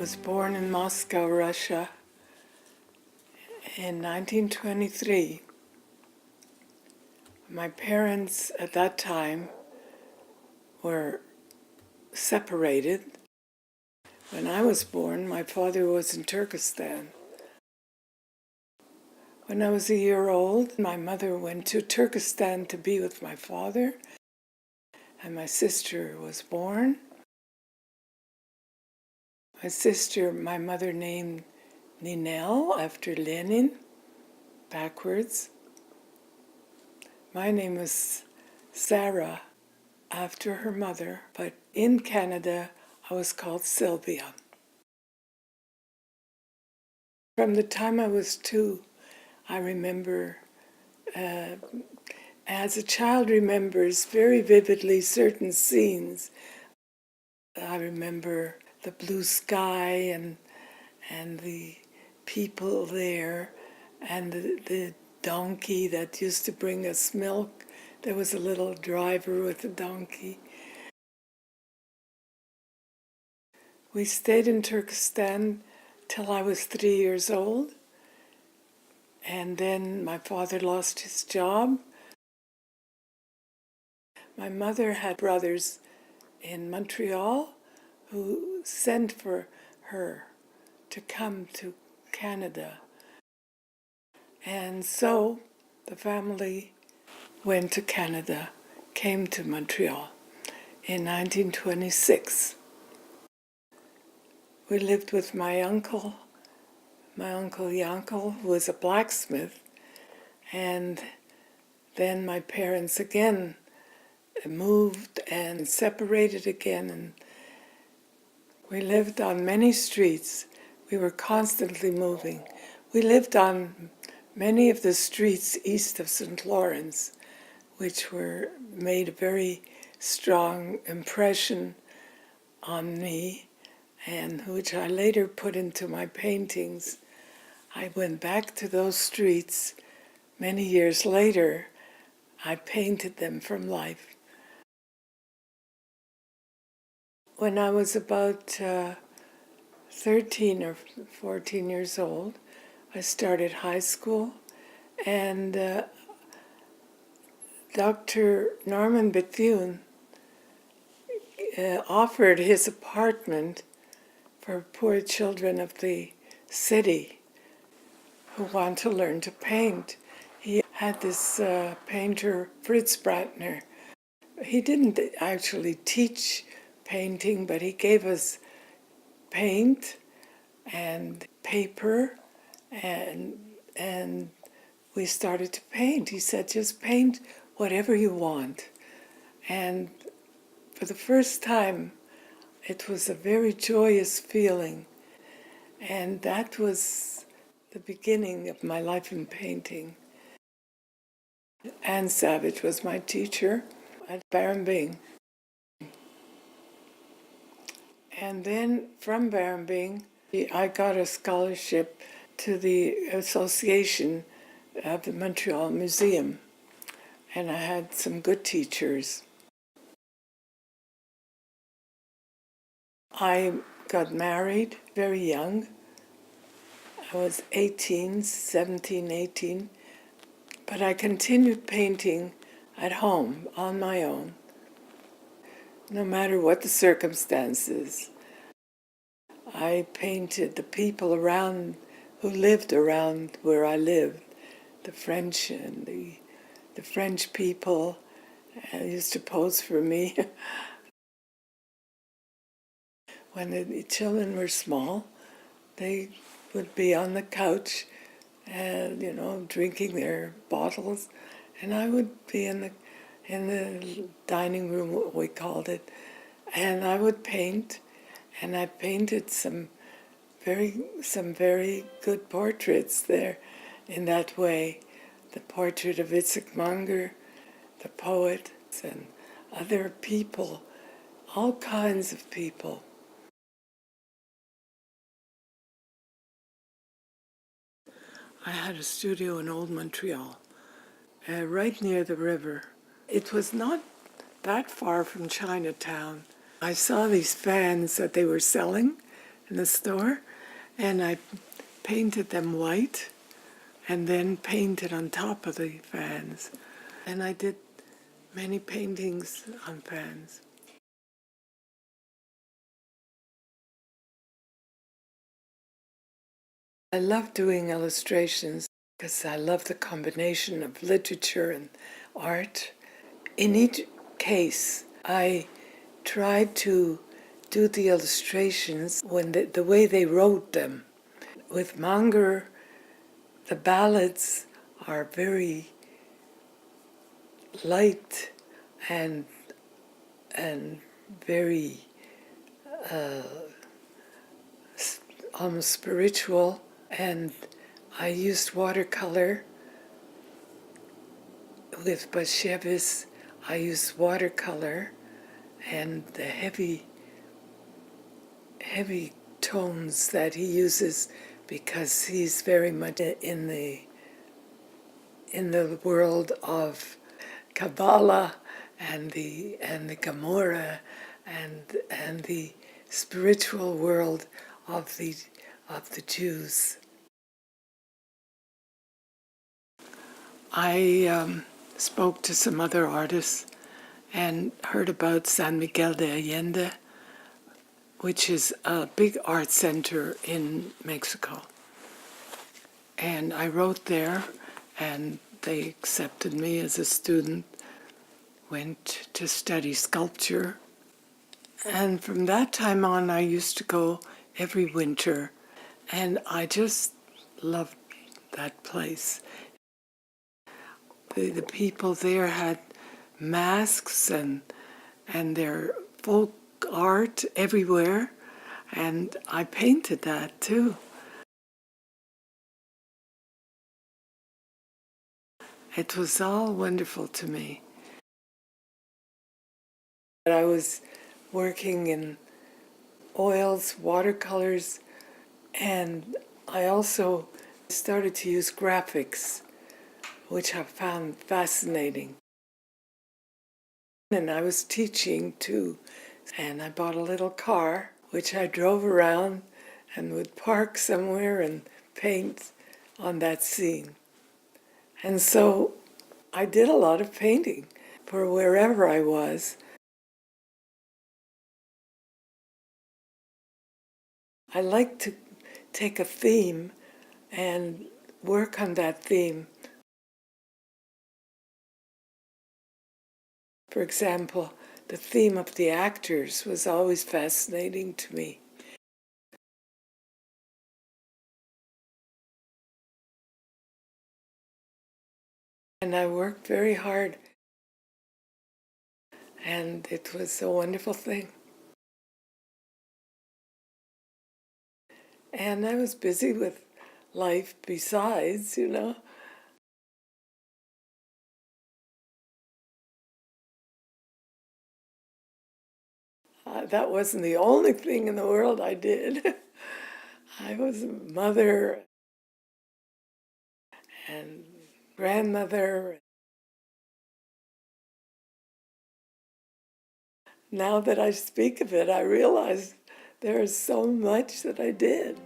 was born in Moscow, Russia in 1923. My parents at that time were separated. When I was born, my father was in Turkestan. When I was a year old, my mother went to Turkestan to be with my father, and my sister was born. My sister, my mother named Ninel after Lenin, backwards. My name was Sarah after her mother, but in Canada I was called Sylvia. From the time I was 2, I remember, as a child remembers very vividly certain scenes. I remember the blue sky and the people there, and the donkey that used to bring us milk. There was a little driver with a donkey. We stayed in Turkestan till I was 3 years old, and then my father lost his job. My mother had brothers in Montreal who sent for her to come to Canada. And so the family went to Canada, came to Montreal in 1926. We lived with my uncle Yankel, who was a blacksmith, and then my parents again moved and separated again, and we lived on many streets. We were constantly moving. We lived on many of the streets east of St. Lawrence, which made a very strong impression on me, and which I later put into my paintings. I went back to those streets many years later. I painted them from life. When I was about 13 or 14 years old, I started high school, and Dr. Norman Bethune offered his apartment for poor children of the city who want to learn to paint. He had this painter, Fritz Brantner. He didn't actually teach painting, but he gave us paint and paper, and we started to paint. He said, just paint whatever you want. And for the first time, it was a very joyous feeling. And that was the beginning of my life in painting. Anne Savage was my teacher at Barrambing. And then from Barrambing, I got a scholarship to the Association of the Montreal Museum. And I had some good teachers. I got married very young. I was 17, 18. But I continued painting at home, on my own, no matter what the circumstances. I painted the people around, who lived around where I lived, the French and the French people used to pose for me. When the children were small, they would be on the couch and, drinking their bottles, and I would be in the dining room, what we called it, and I would paint, and I painted some very good portraits there in that way. The portrait of Itzhak Munger, the poet, and other people, all kinds of people. I had a studio in Old Montreal, right near the river. It was not that far from Chinatown. I saw these fans that they were selling, in the store, and I painted them white and then painted on top of the fans. And I did many paintings on fans. I love doing illustrations because I love the combination of literature and art. In each case, I tried to do the illustrations when the way they wrote them. With Munger, the ballads are very light and very almost spiritual, and I used watercolor. With Bashevis, I used watercolor and the heavy tones that he uses because he's very much in the world of Kabbalah and the Gemara and the spiritual world of the Jews. I spoke to some other artists and heard about San Miguel de Allende, which is a big art center in Mexico. And I wrote there, and they accepted me as a student, went to study sculpture. And from that time on, I used to go every winter, and I just loved that place. The people there had masks and their folk art everywhere, and I painted that too. It was all wonderful to me. I was working in oils, watercolors, and I also started to use graphics, which I found fascinating. And I was teaching too, and I bought a little car, which I drove around and would park somewhere and paint on that scene. And so I did a lot of painting for wherever I was. I like to take a theme and work on that theme. For example, the theme of the actors was always fascinating to me. And I worked very hard, and it was a wonderful thing. And I was busy with life besides, you know. That wasn't the only thing in the world I did. I was a mother and grandmother. Now that I speak of it, I realize there is so much that I did.